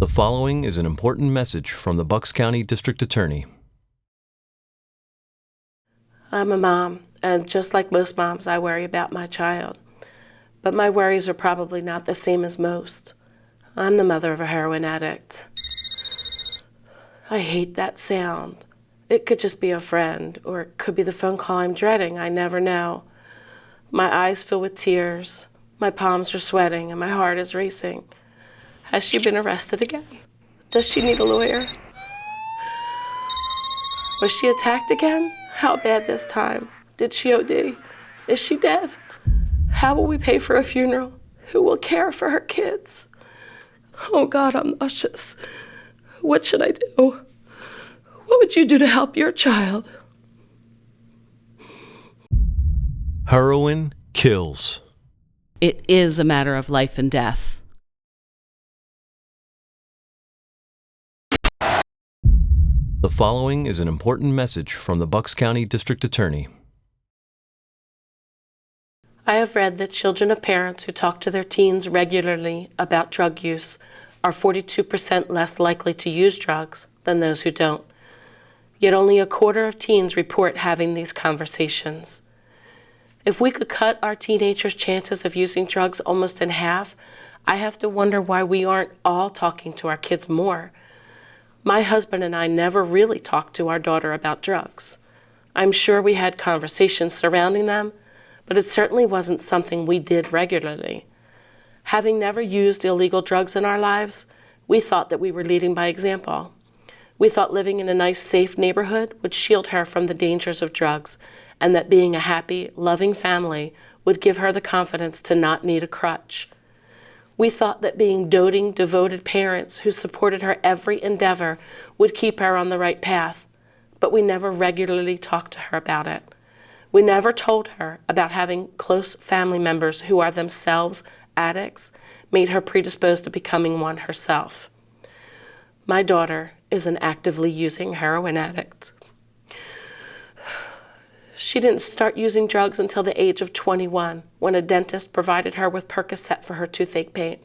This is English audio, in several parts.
The following is an important message from the Bucks County District Attorney. I'm a mom, and just like most moms, I worry about my child. But my worries are probably not the same as most. I'm the mother of a heroin addict. I hate that sound. It could just be a friend, or it could be the phone call I'm dreading. I never know. My eyes fill with tears, my palms are sweating, and my heart is racing. Has she been arrested again? Does she need a lawyer? Was she attacked again? How bad this time? Did she OD? Is she dead? How will we pay for a funeral? Who will care for her kids? Oh God, I'm nauseous. What should I do? What would you do to help your child? Heroin Kills. It is a matter of life and death. The following is an important message from the Bucks County District Attorney. I have read that children of parents who talk to their teens regularly about drug use are 42% less likely to use drugs than those who don't. Yet only a quarter of teens report having these conversations. If we could cut our teenagers' chances of using drugs almost in half, I have to wonder why we aren't all talking to our kids more. My husband and I never really talked to our daughter about drugs. I'm sure we had conversations surrounding them, but it certainly wasn't something we did regularly. Having never used illegal drugs in our lives, we thought that we were leading by example. We thought living in a nice, safe neighborhood would shield her from the dangers of drugs, and that being a happy, loving family would give her the confidence to not need a crutch. We thought that being doting, devoted parents who supported her every endeavor would keep her on the right path, but we never regularly talked to her about it. We never told her about having close family members who are themselves addicts, made her predisposed to becoming one herself. My daughter is an actively using heroin addict. She didn't start using drugs until the age of 21, when a dentist provided her with Percocet for her toothache pain.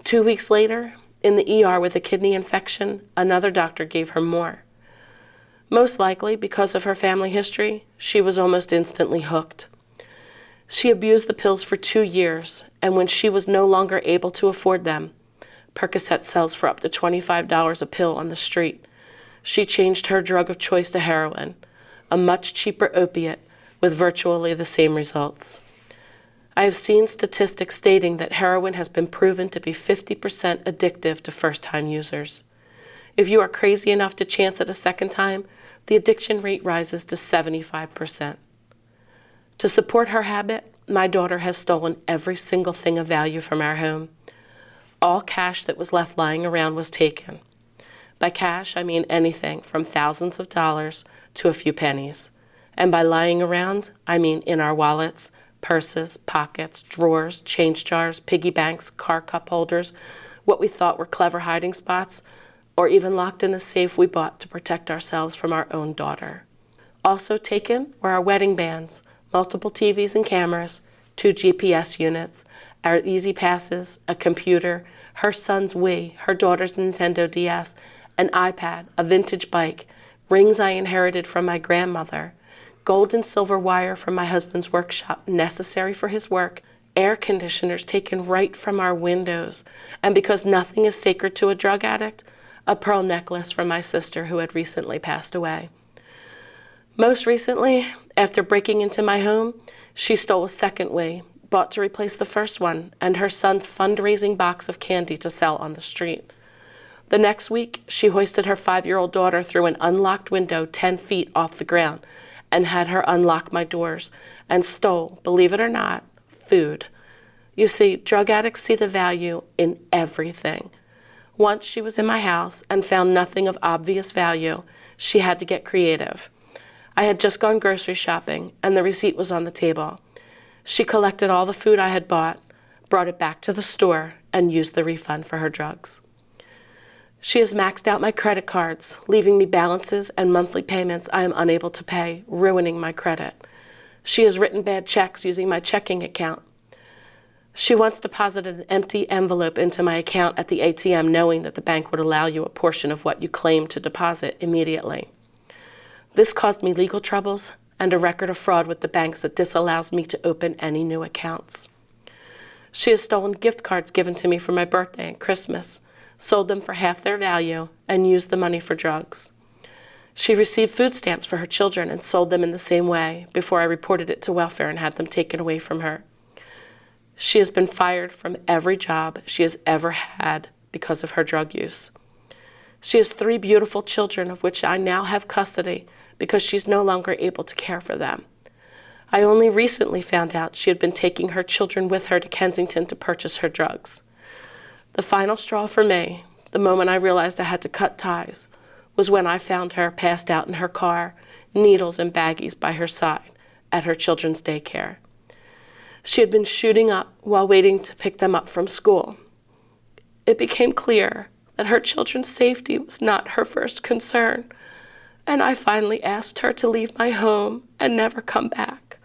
2 weeks later, in the ER with a kidney infection, another doctor gave her more. Most likely, because of her family history, she was almost instantly hooked. She abused the pills for 2 years, and when she was no longer able to afford them, Percocet sells for up to $25 a pill on the street, she changed her drug of choice to heroin, a much cheaper opiate with virtually the same results. I have seen statistics stating that heroin has been proven to be 50% addictive to first-time users. If you are crazy enough to chance it a second time, the addiction rate rises to 75%. To support her habit, my daughter has stolen every single thing of value from our home. All cash that was left lying around was taken. By cash, I mean anything from thousands of dollars to a few pennies. And by lying around, I mean in our wallets, purses, pockets, drawers, change jars, piggy banks, car cup holders, what we thought were clever hiding spots, or even locked in the safe we bought to protect ourselves from our own daughter. Also taken were our wedding bands, multiple TVs and cameras, 2 GPS units, our Easy Passes, a computer, her son's Wii, her daughter's Nintendo DS, an iPad, a vintage bike, rings I inherited from my grandmother, gold and silver wire from my husband's workshop necessary for his work, air conditioners taken right from our windows, and because nothing is sacred to a drug addict, a pearl necklace from my sister who had recently passed away. Most recently, after breaking into my home, she stole a second Wii, bought to replace the first one, and her son's fundraising box of candy to sell on the street. The next week, she hoisted her 5-year-old daughter through an unlocked window 10 feet off the ground and had her unlock my doors and stole, believe it or not, food. You see, drug addicts see the value in everything. Once she was in my house and found nothing of obvious value, she had to get creative. I had just gone grocery shopping and the receipt was on the table. She collected all the food I had bought, brought it back to the store, and used the refund for her drugs. She has maxed out my credit cards, leaving me balances and monthly payments I am unable to pay, ruining my credit. She has written bad checks using my checking account. She once deposited an empty envelope into my account at the ATM, knowing that the bank would allow you a portion of what you claimed to deposit immediately. This caused me legal troubles and a record of fraud with the banks that disallows me to open any new accounts. She has stolen gift cards given to me for my birthday and Christmas, sold them for half their value, and used the money for drugs. She received food stamps for her children and sold them in the same way before I reported it to welfare and had them taken away from her. She has been fired from every job she has ever had because of her drug use. She has 3 beautiful children, of which I now have custody because she's no longer able to care for them. I only recently found out she had been taking her children with her to Kensington to purchase her drugs. The final straw for me, the moment I realized I had to cut ties, was when I found her passed out in her car, needles and baggies by her side at her children's daycare. She had been shooting up while waiting to pick them up from school. It became clear that her children's safety was not her first concern, and I finally asked her to leave my home and never come back.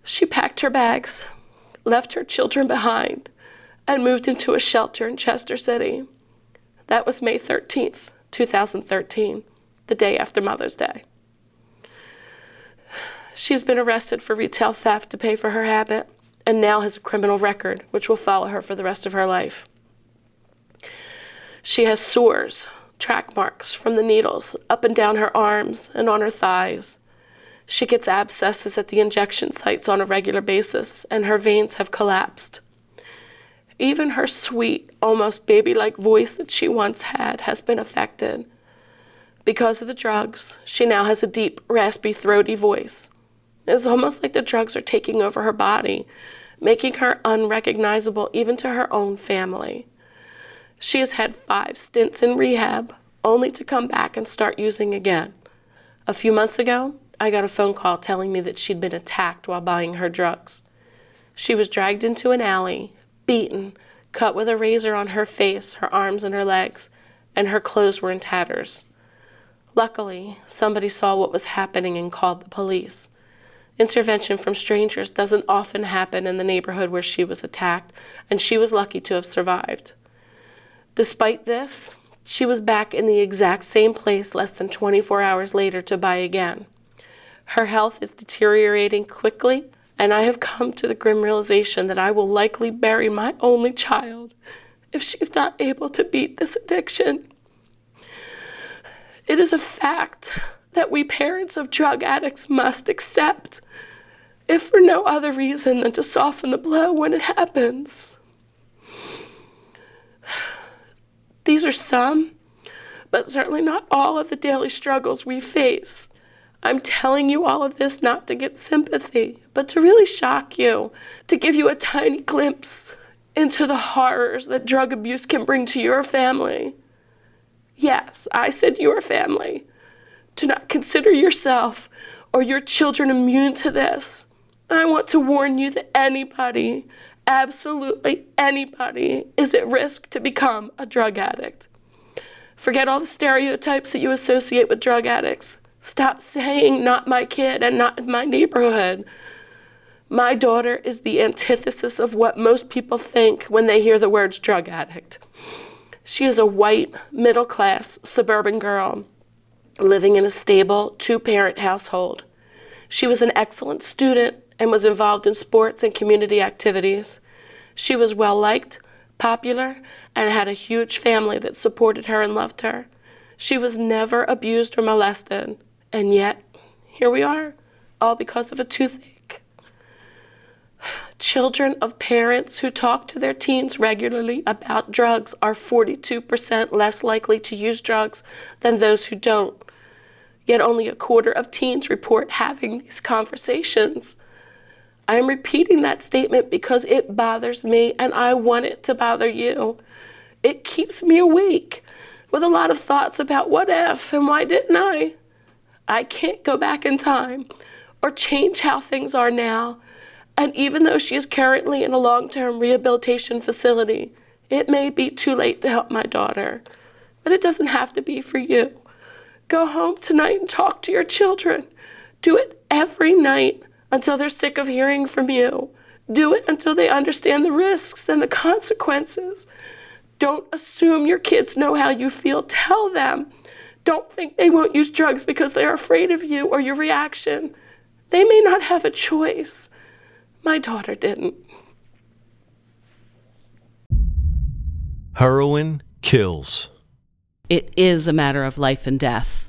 She packed her bags, left her children behind, and moved into a shelter in Chester City. That was May 13th, 2013, the day after Mother's Day. She's been arrested for retail theft to pay for her habit, and now has a criminal record, which will follow her for the rest of her life. She has sores, track marks from the needles up and down her arms and on her thighs. She gets abscesses at the injection sites on a regular basis, and her veins have collapsed. Even her sweet, almost baby-like voice that she once had has been affected. Because of the drugs, she now has a deep, raspy, throaty voice. It's almost like the drugs are taking over her body, making her unrecognizable even to her own family. She has had 5 stints in rehab, only to come back and start using again. A few months ago, I got a phone call telling me that she'd been attacked while buying her drugs. She was dragged into an alley, beaten, cut with a razor on her face, her arms, and her legs, and her clothes were in tatters. Luckily, somebody saw what was happening and called the police. Intervention from strangers doesn't often happen in the neighborhood where she was attacked, and she was lucky to have survived. Despite this, she was back in the exact same place less than 24 hours later to buy again. Her health is deteriorating quickly, and I have come to the grim realization that I will likely bury my only child if she's not able to beat this addiction. It is a fact that we parents of drug addicts must accept, if for no other reason than to soften the blow when it happens. These are some, but certainly not all of the daily struggles we face. I'm telling you all of this not to get sympathy, but to really shock you, to give you a tiny glimpse into the horrors that drug abuse can bring to your family. Yes, I said your family. Do not consider yourself or your children immune to this. I want to warn you that anybody, absolutely anybody, is at risk to become a drug addict. Forget all the stereotypes that you associate with drug addicts. Stop saying, not my kid and not in my neighborhood. My daughter is the antithesis of what most people think when they hear the words drug addict. She is a white, middle-class, suburban girl living in a stable, 2-parent household. She was an excellent student and was involved in sports and community activities. She was well-liked, popular, and had a huge family that supported her and loved her. She was never abused or molested, and yet, here we are, all because of a toothache. Children of parents who talk to their teens regularly about drugs are 42% less likely to use drugs than those who don't. Yet only a quarter of teens report having these conversations. I am repeating that statement because it bothers me and I want it to bother you. It keeps me awake with a lot of thoughts about what if and why didn't I? I can't go back in time or change how things are now. And even though she is currently in a long-term rehabilitation facility, it may be too late to help my daughter. But it doesn't have to be for you. Go home tonight and talk to your children. Do it every night until they're sick of hearing from you. Do it until they understand the risks and the consequences. Don't assume your kids know how you feel. Tell them. Don't think they won't use drugs because they're afraid of you or your reaction. They may not have a choice. My daughter didn't. Heroin Kills. It is a matter of life and death.